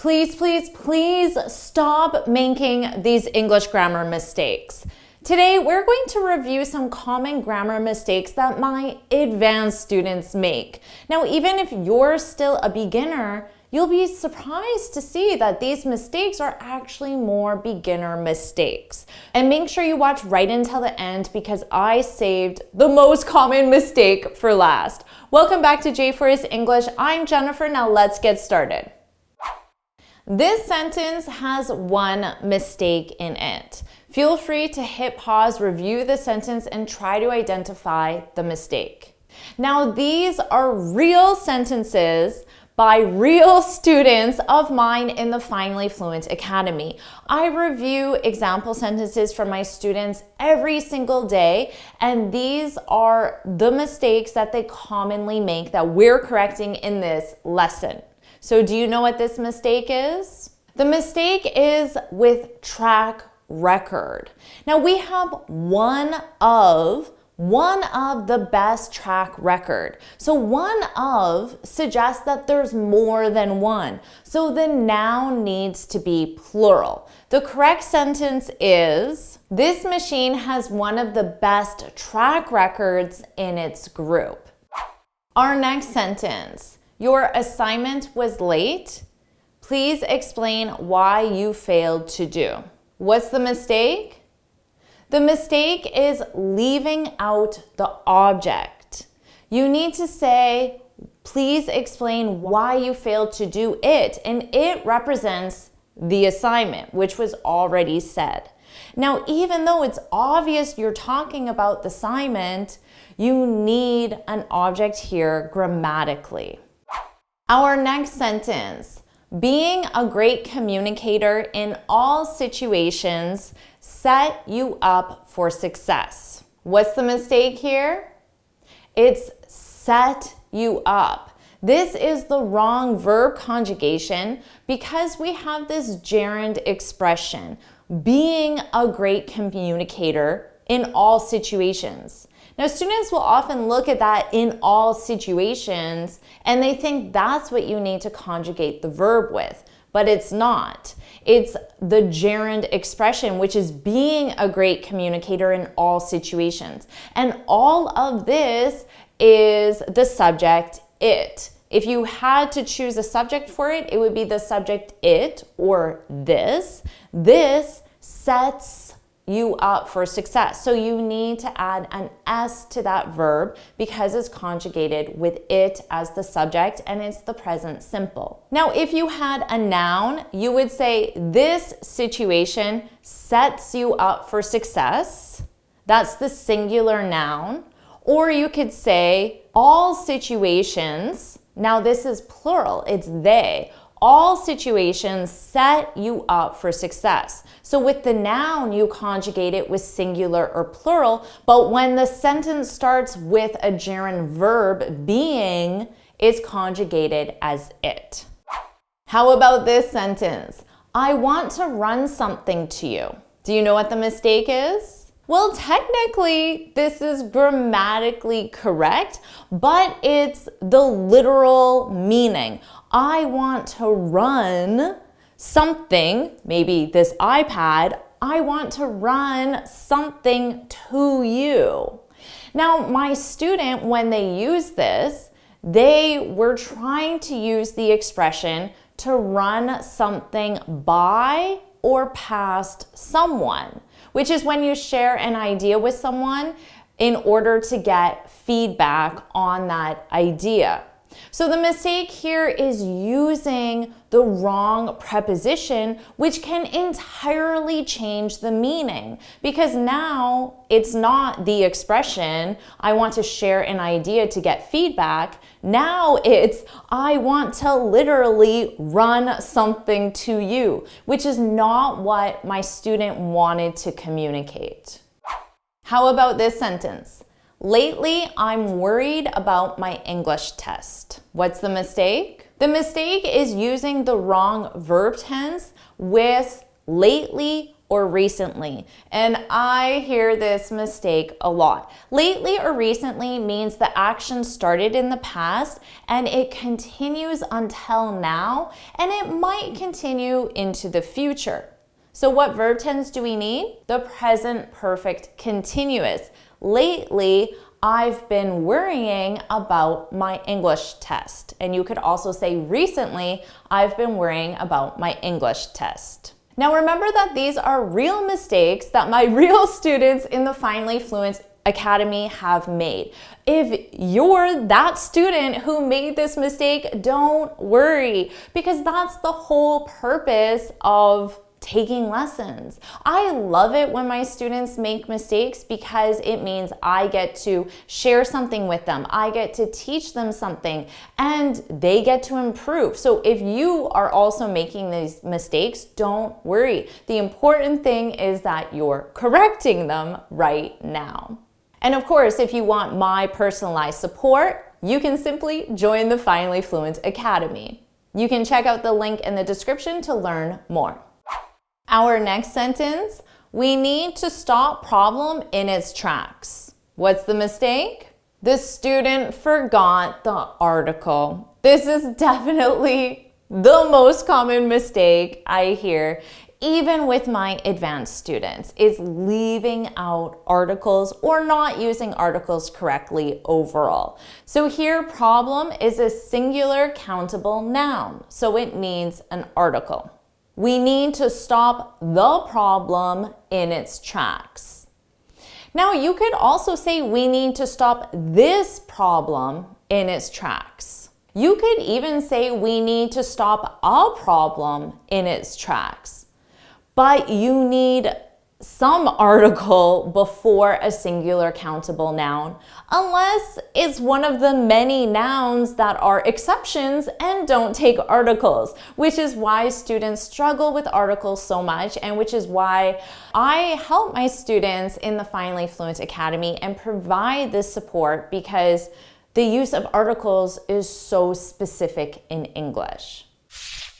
Please, please, please stop making these English grammar mistakes. Today, we're going to review some common grammar mistakes that my advanced students make. Now, even if you're still a beginner, you'll be surprised to see that these mistakes are actually more beginner mistakes. And make sure you watch right until the end because I saved the most common mistake for last. Welcome back to JForrest English. I'm Jennifer. Now let's get started. This sentence has one mistake in it. Feel free to hit pause, review the sentence, and try to identify the mistake. Now, these are real sentences by real students of mine in the Finally Fluent Academy. I review example sentences from my students every single day, and these are the mistakes that they commonly make that we're correcting in this lesson. So do you know what this mistake is? The mistake is with track record. Now we have one of the best track record. So one of suggests that there's more than one. So the noun needs to be plural. The correct sentence is, this machine has one of the best track records in its group. Our next sentence, your assignment was late. Please explain why you failed to do. What's the mistake? The mistake is leaving out the object. You need to say, please explain why you failed to do it, and it represents the assignment, which was already said. Now, even though it's obvious you're talking about the assignment, you need an object here grammatically. Our next sentence, being a great communicator in all situations set you up for success. What's the mistake here? It's set you up. This is the wrong verb conjugation because we have this gerund expression, being a great communicator in all situations. Now, students will often look at that in all situations and they think that's what you need to conjugate the verb with, but it's not. It's the gerund expression, which is being a great communicator in all situations. And all of this is the subject, it. If you had to choose a subject for it, it would be the subject, it, or this. This sets you up for success. So you need to add an S to that verb because it's conjugated with it as the subject and it's the present simple. Now, if you had a noun, you would say this situation sets you up for success. That's the singular noun. Or you could say all situations. Now this is plural, it's they. All situations set you up for success. So with the noun, you conjugate it with singular or plural, but when the sentence starts with a gerund verb, being, it's conjugated as it. How about this sentence? I want to run something to you. Do you know what the mistake is? Well, technically, this is grammatically correct, but it's the literal meaning. I want to run something, maybe this iPad, I want to run something to you. Now, my student, when they use this, they were trying to use the expression to run something by or past someone, which is when you share an idea with someone in order to get feedback on that idea. So the mistake here is using the wrong preposition, which can entirely change the meaning because now it's not the expression, I want to share an idea to get feedback. Now it's, I want to literally run something to you, which is not what my student wanted to communicate. How about this sentence? Lately, I'm worried about my English test. What's the mistake? The mistake is using the wrong verb tense with lately or recently. And I hear this mistake a lot. Lately or recently means the action started in the past and it continues until now, and it might continue into the future. So what verb tense do we need? The present perfect continuous. Lately, I've been worrying about my English test. And you could also say recently, I've been worrying about my English test. Now remember that these are real mistakes that my real students in the Finally Fluent Academy have made. If you're that student who made this mistake, don't worry, because that's the whole purpose of taking lessons. I love it when my students make mistakes because it means I get to share something with them. I get to teach them something and they get to improve. So if you are also making these mistakes, don't worry. The important thing is that you're correcting them right now. And of course, if you want my personalized support, you can simply join the Finally Fluent Academy. You can check out the link in the description to learn more. Our next sentence, we need to stop problem in its tracks. What's the mistake? The student forgot the article. This is definitely the most common mistake I hear, even with my advanced students, is leaving out articles or not using articles correctly overall. So here, problem is a singular countable noun, so it needs an article. We need to stop the problem in its tracks. Now, you could also say we need to stop this problem in its tracks. You could even say we need to stop a problem in its tracks. But you need some article before a singular countable noun, unless it's one of the many nouns that are exceptions and don't take articles, which is why students struggle with articles so much, and which is why I help my students in the Finally Fluent Academy and provide this support, because the use of articles is so specific in English.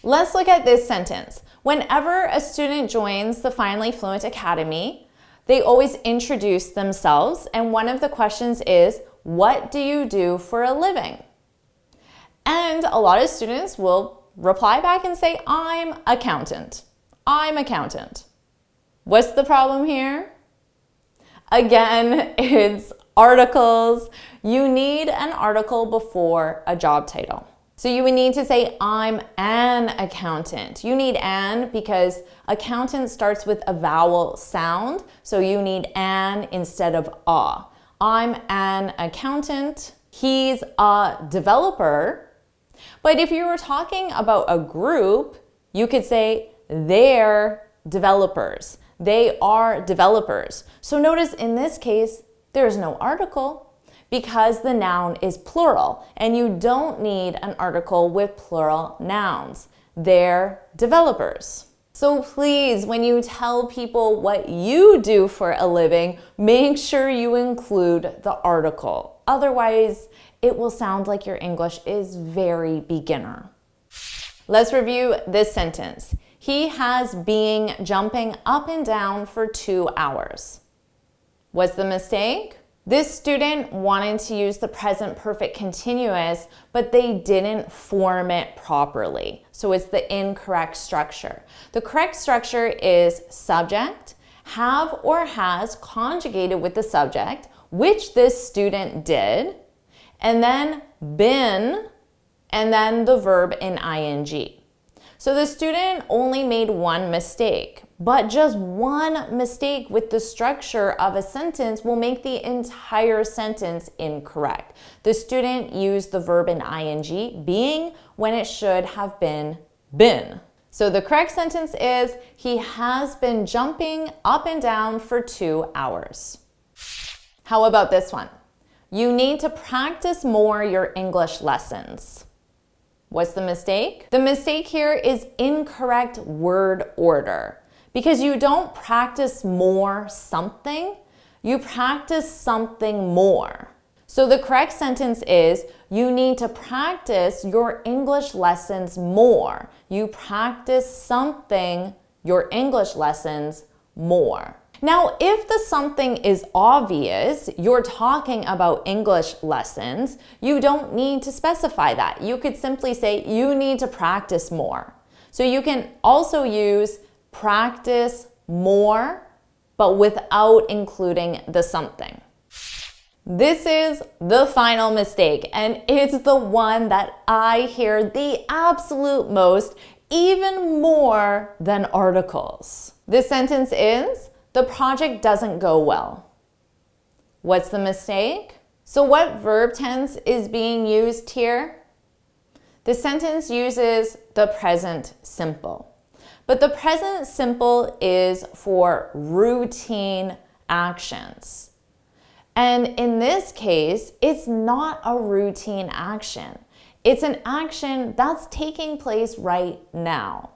Let's look at this sentence. Whenever a student joins the Finally Fluent Academy, they always introduce themselves, and one of the questions is, what do you do for a living? And a lot of students will reply back and say, I'm accountant. I'm accountant. What's the problem here? Again, it's articles. You need an article before a job title. So you would need to say, I'm an accountant. You need an because accountant starts with a vowel sound, so you need an instead of a. I'm an accountant. He's a developer. But if you were talking about a group, you could say they're developers. They are developers. So notice in this case, there's no article, because the noun is plural, and you don't need an article with plural nouns. They're developers. So please, when you tell people what you do for a living, make sure you include the article. Otherwise, it will sound like your English is very beginner. Let's review this sentence. He has been jumping up and down for 2 hours. What's the mistake? This student wanted to use the present perfect continuous, but they didn't form it properly. So it's the incorrect structure. The correct structure is subject, have or has conjugated with the subject, which this student did, and then been, and then the verb in ing. So the student only made one mistake, but just one mistake with the structure of a sentence will make the entire sentence incorrect. The student used the verb in ing, being, when it should have been. So the correct sentence is, he has been jumping up and down for 2 hours. How about this one? You need to practice more your English lessons. What's the mistake? The mistake here is incorrect word order, because you don't practice more something, you practice something more. So the correct sentence is, you need to practice your English lessons more. You practice something, your English lessons, more. Now, if the something is obvious, you're talking about English lessons, you don't need to specify that. You could simply say you need to practice more. So you can also use practice more, but without including the something. This is the final mistake, and it's the one that I hear the absolute most, even more than articles. This sentence is, the project doesn't go well. What's the mistake? So what verb tense is being used here? The sentence uses the present simple. But the present simple is for routine actions. And in this case, it's not a routine action. It's an action that's taking place right now.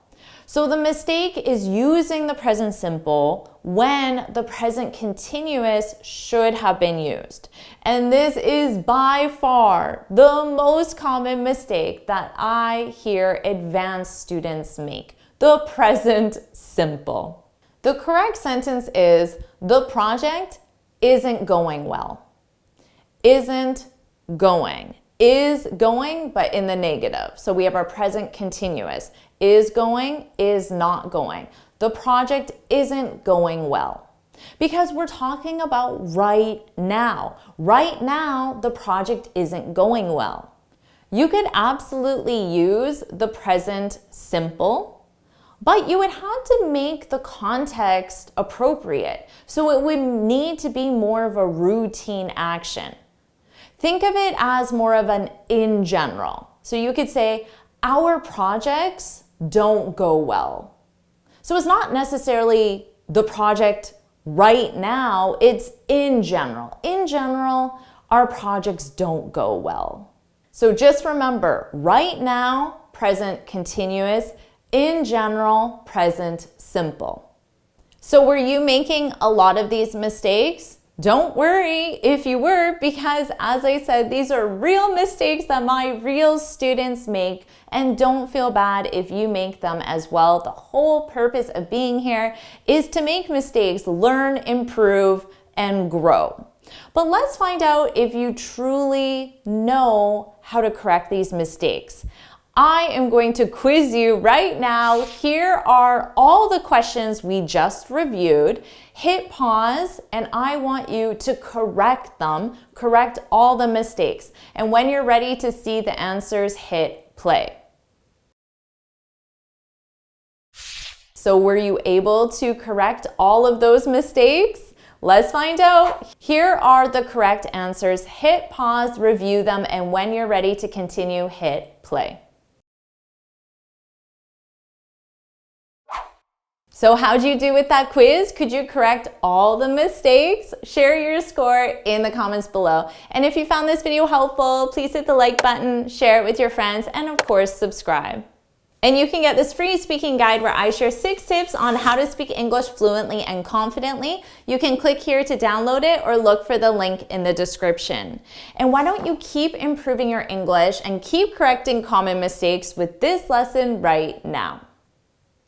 So the mistake is using the present simple when the present continuous should have been used. And this is by far the most common mistake that I hear advanced students make, the present simple. The correct sentence is, the project isn't going well. Isn't going. Is going, but in the negative. So we have our present continuous. Is going, is not going. The project isn't going well. Because we're talking about right now. Right now, the project isn't going well. You could absolutely use the present simple, but you would have to make the context appropriate. So it would need to be more of a routine action. Think of it as more of an in general. So you could say, our projects don't go well. So it's not necessarily the project right now, it's in general. In general, our projects don't go well. So just remember, right now, present continuous, in general, present simple. So were you making a lot of these mistakes? Don't worry if you were, because as I said, these are real mistakes that my real students make, and don't feel bad if you make them as well. The whole purpose of being here is to make mistakes, learn, improve, and grow. But let's find out if you truly know how to correct these mistakes. I am going to quiz you right now. Here are all the questions we just reviewed. Hit pause, and I want you to correct them, correct all the mistakes. And when you're ready to see the answers, hit play. So were you able to correct all of those mistakes? Let's find out. Here are the correct answers. Hit pause, review them, and when you're ready to continue, hit play. So how'd you do with that quiz? Could you correct all the mistakes? Share your score in the comments below. And if you found this video helpful, please hit the like button, share it with your friends, and of course, subscribe. And you can get this free speaking guide where I share 6 tips on how to speak English fluently and confidently. You can click here to download it or look for the link in the description. And why don't you keep improving your English and keep correcting common mistakes with this lesson right now?